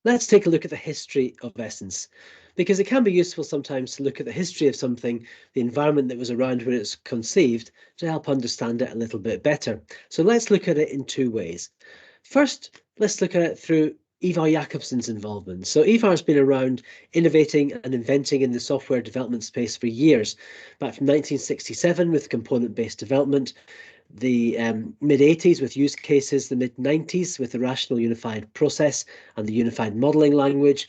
let's take a look at the history of Essence, because it can be useful sometimes to look at the history of something, the environment that was around when it's conceived, to help understand it a little bit better. So let's look at it in two ways. First, let's look at it through Ivar Jakobsen's involvement. So Ivar's been around innovating and inventing in the software development space for years, back from 1967 with component-based development, the mid-80s with use cases, the mid-90s with the Rational Unified Process and the Unified Modeling Language,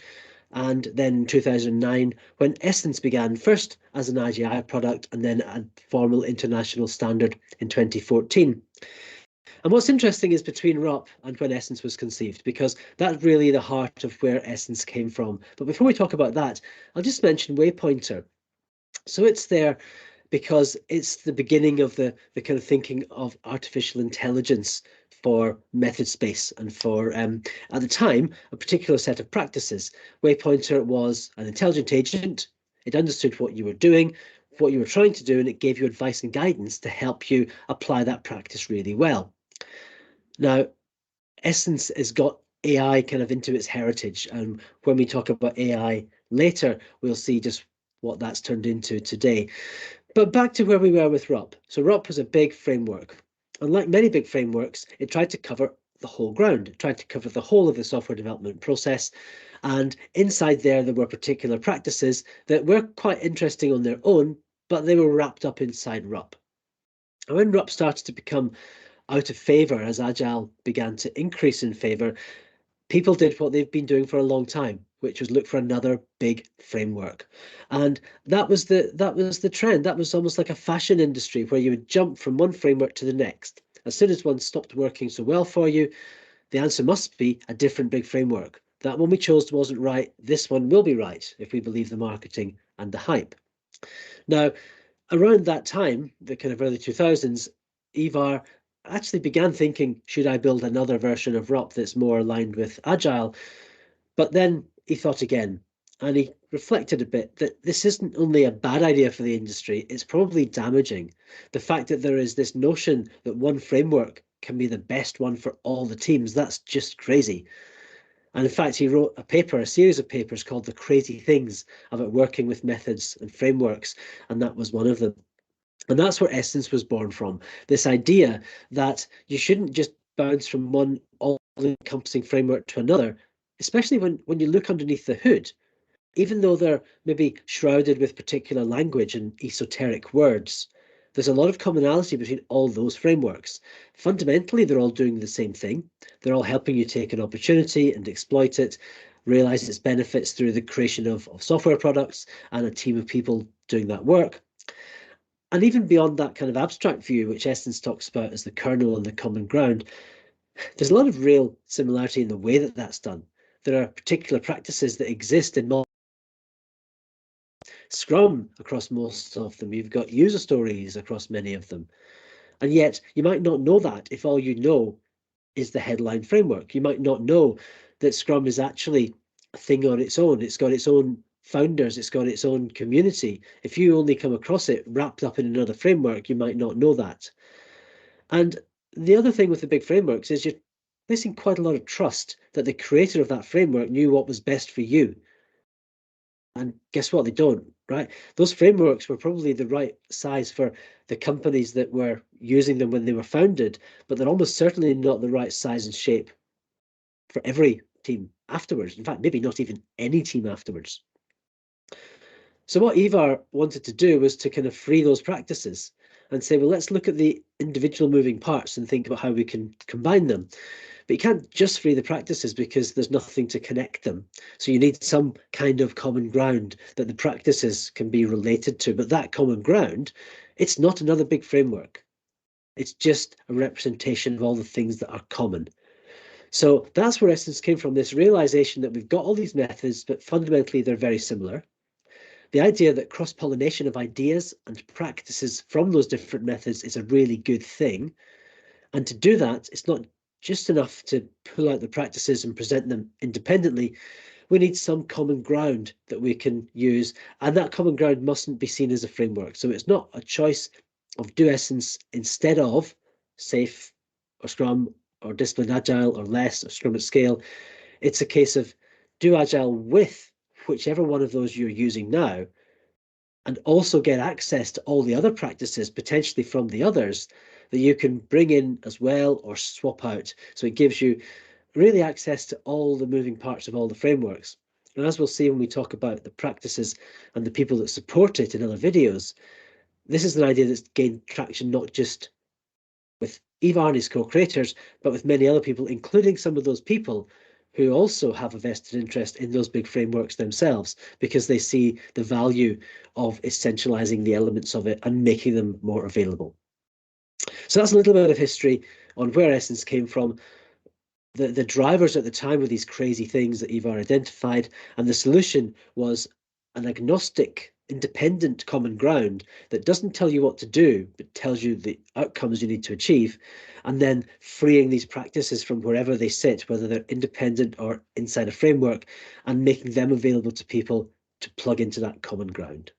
and then 2009 when Essence began, first as an AGI product and then a formal international standard in 2014. And what's interesting is between RUP and when Essence was conceived, because that's really the heart of where Essence came from. But before we talk about that, I'll just mention Waypointer. So it's there because it's the beginning of the kind of thinking of artificial intelligence for method space and for, at the time, a particular set of practices. Waypointer was an intelligent agent. It understood what you were doing, what you were trying to do, and it gave you advice and guidance to help you apply that practice really well. Now, Essence has got AI kind of into its heritage. And when we talk about AI later, we'll see just what that's turned into today. But back to where we were with RUP. So RUP was a big framework. And like many big frameworks, it tried to cover the whole ground. It tried to cover the whole of the software development process. And inside there were particular practices that were quite interesting on their own, but they were wrapped up inside RUP. And when RUP started to become out of favor, as Agile began to increase in favor, people did what they've been doing for a long time, which was look for another big framework. And that was the trend. That was almost like a fashion industry where you would jump from one framework to the next. As soon as one stopped working so well for you, the answer must be a different big framework. That one we chose wasn't right. This one will be right if we believe the marketing and the hype. Now, around that time, the kind of early 2000s, Ivar actually began thinking, should I build another version of RUP that's more aligned with Agile? But then he thought again, and he reflected a bit that this isn't only a bad idea for the industry, it's probably damaging. The fact that there is this notion that one framework can be the best one for all the teams, that's just crazy. And in fact, he wrote a series of papers called The Crazy Things about working with methods and frameworks, and that was one of them. And that's where Essence was born from, this idea that you shouldn't just bounce from one all-encompassing framework to another, especially when you look underneath the hood. Even though they're maybe shrouded with particular language and esoteric words, there's a lot of commonality between all those frameworks. Fundamentally, they're all doing the same thing. They're all helping you take an opportunity and exploit it, realize its benefits through the creation of software products and a team of people doing that work. And even beyond that kind of abstract view, which Essence talks about as the kernel and the common ground, there's a lot of real similarity in the way that that's done. There are particular practices that exist in Scrum across most of them. You've got user stories across many of them. And yet you might not know that if all you know is the headline framework. You might not know that Scrum is actually a thing on its own. It's got its own founders, it's got its own community. If you only come across it wrapped up in another framework, you might not know that. And the other thing with the big frameworks is you're placing quite a lot of trust that the creator of that framework knew what was best for you. And guess what? They don't, right? Those frameworks were probably the right size for the companies that were using them when they were founded, but they're almost certainly not the right size and shape for every team afterwards. In fact, maybe not even any team afterwards. So what Ivar wanted to do was to kind of free those practices and say, well, let's look at the individual moving parts and think about how we can combine them. But you can't just free the practices because there's nothing to connect them. So you need some kind of common ground that the practices can be related to. But that common ground, it's not another big framework. It's just a representation of all the things that are common. So that's where Essence came from, this realization that we've got all these methods, but fundamentally they're very similar. The idea that cross-pollination of ideas and practices from those different methods is a really good thing. And to do that, it's not just enough to pull out the practices and present them independently. We need some common ground that we can use, and that common ground mustn't be seen as a framework. So it's not a choice of do Essence instead of Safe or Scrum or Disciplined Agile or less or Scrum at Scale. It's a case of do Agile with whichever one of those you're using now, and also get access to all the other practices potentially from the others that you can bring in as well or swap out. So it gives you really access to all the moving parts of all the frameworks. And as we'll see when we talk about the practices and the people that support it in other videos, this is an idea that's gained traction not just with Ivar and his co-creators, but with many other people, including some of those people who also have a vested interest in those big frameworks themselves, because they see the value of essentializing the elements of it and making them more available. So that's a little bit of history on where Essence came from. The drivers at the time were these crazy things that Ivar identified, and the solution was an agnostic, independent common ground that doesn't tell you what to do, but tells you the outcomes you need to achieve, and then freeing these practices from wherever they sit, whether they're independent or inside a framework, and making them available to people to plug into that common ground.